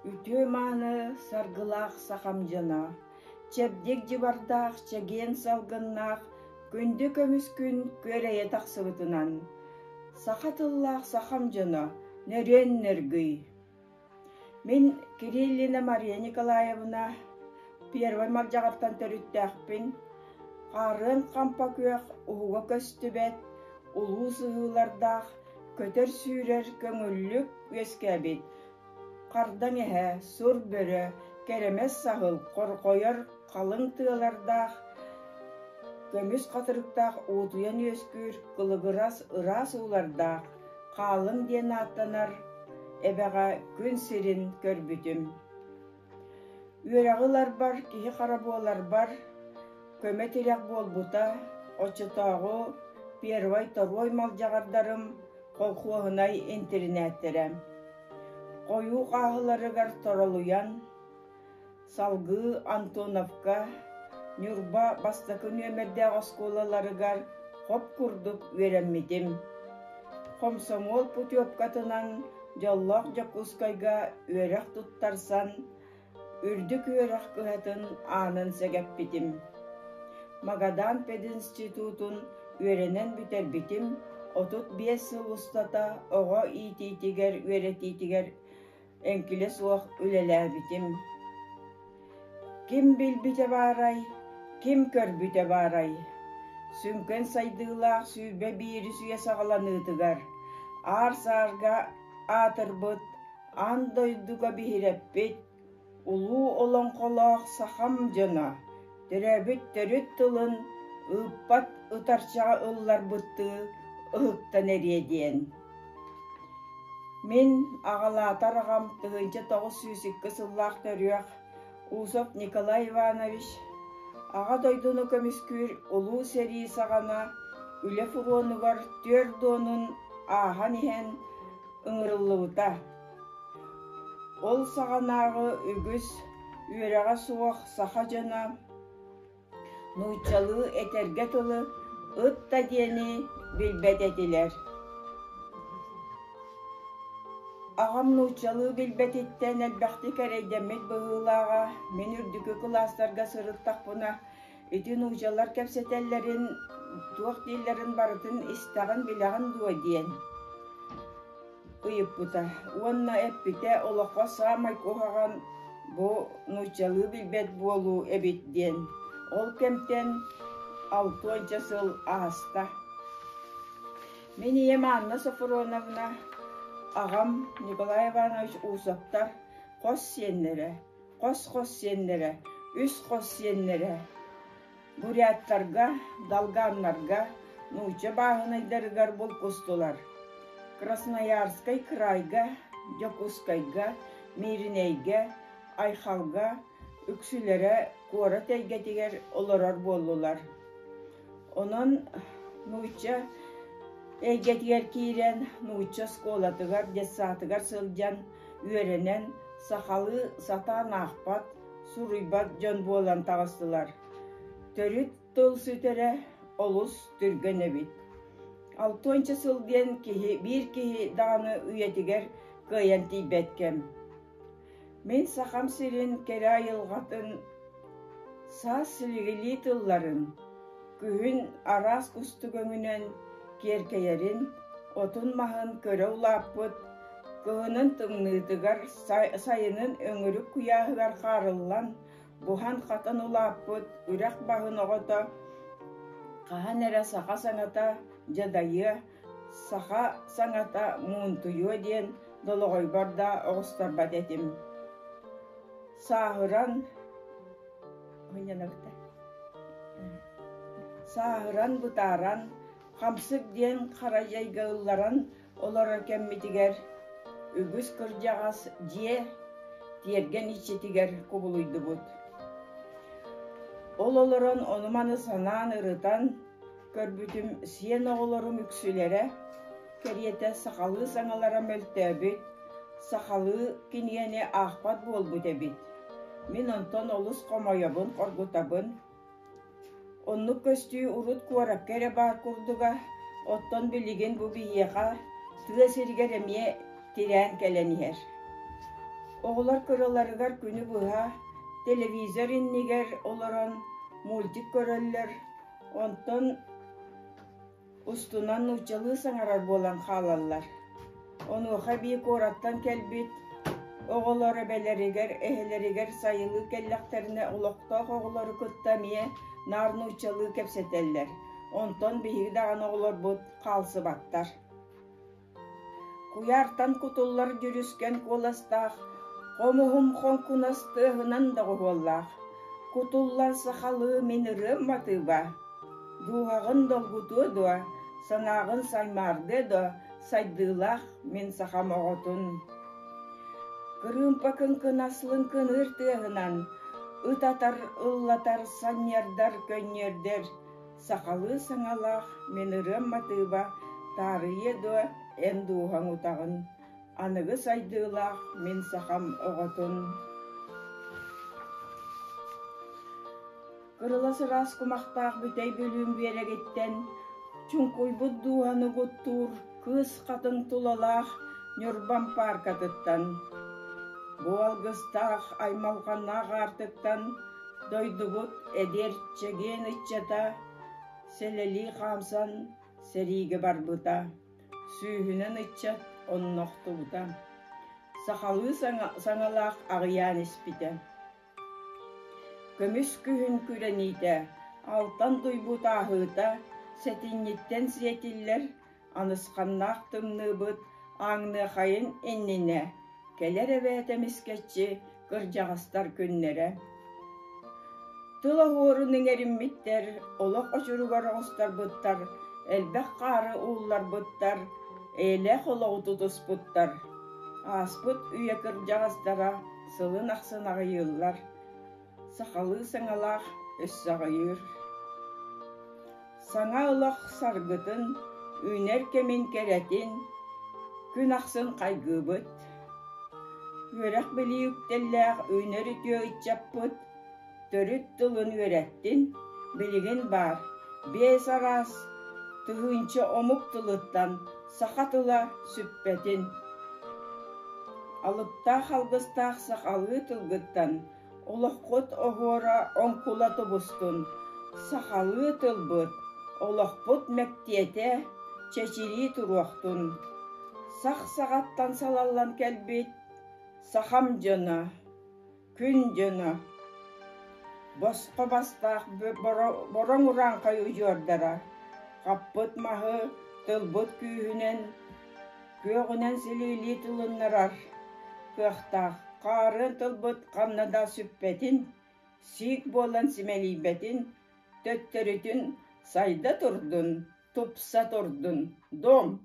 Ütü manı sargılaq saxamjana, çebdek jibardaq çegen salgınaq, gündü kömüskün köreye taqsıbıtınan. Saxatılaq saxamjana, neren nergıy. Мен Кириллина Мария Николаевна первой малжағаттан төрүттәқпін, қарын қампа көк уға көстүбет, улуу сығылардақ көтөр сүйрер көңіллік өскәбет. Қардан әхә, сұр бөрі, керемес сағыл, қорқойыр қалың тығылардақ, көміс қатырықтақ уытуян өскүр, қылығырас ырас улардақ, қалың ден аттанар, эбәға күн сирин көрбүтүм. Үйрағылар бар, кихи қарабуалар бар, көмө терек болбута, очытағы первой, второй малжағардарым қолқуағынай интернеттерем. Қойу қағыларыгар торолуян, Салгы, Антоновка, Нюрба бастакы нөмірді осколаларыгар қоп күрдік өреммедім. Комсомол путёпкатынан Жоллақ Жакускайга өрәк туттарсан, үрдік өрәк күхетін анын сәгәп бітім. Магадан пединститутун өренен бүтер бітім, 35 сыл ұстата оға ититігер, өретитігер әңкілі суақ өлелі бітім. Ким бил біте барай, ким көр біте барай. Сүнкен сайдылақ сүйбе бейірі сүйе сағаланытығар. Ар-сарға атырбыт, андойдуга бихиреппит, улуу олон қолақ сахам жана, төрәбіт төрүт тылын, ыппат ытарчаға ыллар бұтты, ыхыктан эриеден. Мен ағалатар ағам 1902 сыллақ төрүяқ Усов Николай Иванович, аға дойдуну көміскүр улуу сери сағана, үле фуронугар төрдонун ахан ихен ыңырыллыута. Ол сағанағы үгіз үйераға суақ саха жана нуйчалы этерге тылы ытта дені билбет етілер. Ағам нуйчалы билбет еттен әлбәқті кәрейдемет бұғылаға мен үрдікі кластарға сырыттақ бұна үті нуйчалар кәпсетелерін туақ дейлерін барытын истағын білағын дуа дейін. Үйіп бұта. Онна әппіте олыққа саамай қоғаған бұ нұйчалы білбет болу әбеттен. Ол кемтен 6 сыл ағаста. Мен ем Анна Софроновна, ағам Николай Иванович Усоптар қос сенлері, қос сенлері, үс қос сенлері. Буряттарға, далганларға, нұйча бағынайдарығар бұл құстылар. Красноярской крайга, Жакускайга, Миринейге, Айхалга, үксілері кора тәйгетігер оларар болулар. Онын нуйча әйгетігер кейрен, нуйча сколатығар, десатығар сылжан, үйеренен, сақалы сатан ақпат, суруйбат жон болан тағыстылар. Төріт тұл сүтері олыс түрген әбет. 6 сылден bir кихи дағаны үйетігер көйен тейбеткем. Мен сақам сирин кері айылғатын сас сілігілі тылларын, күйін арас күсті көңінен керкейерін, отын мағын көрі ұлаппыт, күйінің тыңнытығар сайының өңірі күяғығар қарылан, бұхан қатын ұлаппыт, үрек бағын оғыта, қаған әрі сақа саңата, жадайы, саха саңата муынтуйы ден долығой барда оғыстар бат етім. Сағыран бұтаран, қамсық ден қара жайғыларан олар кәмметігер, үгіз күржағас же терген ичетігер көбілуйды бұд. Ол оларын оныманы санан ұрытан, көрбүтім сен оғыларым үксілері, кәриеті сақалы саңалара мөлтәбіт, сақалы кенияне ақпат бол бұтәбіт. Мен онтон олыс қомайабын қорғытабын. Онны көсті ұрыт қуарап кәрі бар күрдіға, оттон білеген бұл бейеға, тұға сергер әме тирән кәләнігер. Oğlar kıralarıgar günü buha, televizor inniger olaran multik görürler. Ondan ustunan uçalı sangarar bolan halallar. Onu bir korattan kelbit, oğulları beleriger, eheleriger sayılı kellekterine ulokta oğulları kıttamiye narını uçalı kepseteller. Ondan bihir dağın oğullar bud kalsı battar. Kuyartan kutullar jürüsken kolastağ, komuhum konkunastığınan da kovallah. Kutullar sahalı minirim batıba. Duhağın dolgutu da, sanağın saymardı da, saydığlах min saham oğutun. Kırımpakın kınaslın kınır tığınan, ıtatar, ıllatar, sanyardar, könyerder. Sahalı sanalах minirem batıba, tarıyı da en duhağın utağın. Anıgı saydığlах min saham oğutun. Kırılası ras kumaktağ bütey bölüm bere gitten, çunkuy bu duhanı guttur, kız katın tulalaq, nürban parkatıttan. Bu algıstağ aymalkanağ artıktan, doydubut eder çegen iççata, seleli kamsan serigi barbuta, sühünen iççat onnoqtubuta. Sahalı sanalaq ağıyan ispite. Kömüs kühün kürenide, altan duybu tahıta, setinnitten siyetiller, anıskannak tımnıbıt, ağını hayın ennine, keler eve temisketçi, kırcağıstar künnere. Tıla horunun erimmitler, olak oçurugar ağıstar bıttar, elbek qarı uğullar bıttar, eyle holağı tutus bıttar. Aspıt üye kırcağıslara, sılın aksınağı yıllar. Sahalı sanalaq össağıyır. Sana ılaq sargıtın, üner kemin keretin, gün aksın kaygıbıt. Yörek bili yüktelleğ üner ütüyor iççapıt, törüt tılın öğrettin, biligin bar. Beş aras, tühünçe omuk tılıttan, sakatıla süppetin. Alıpta halgıstağ sahalı tılgıttan, Olakput ohora onkula tubustun, sahalı tılbıt, olakput mektiyete, çeçiri turuaktun. Sağattan salallan kelbit, saham cana, gün cana. Bosqa bastaq borong uran kayu jordara, kappıt mahı, tılbıt kühünen, köğünen silili tılınnarar, köhtağ. Qarın tılbıt qamnada süppetin, sik bolan simelibetin, töttörütün sayda turdun, tupsa turdun, dom.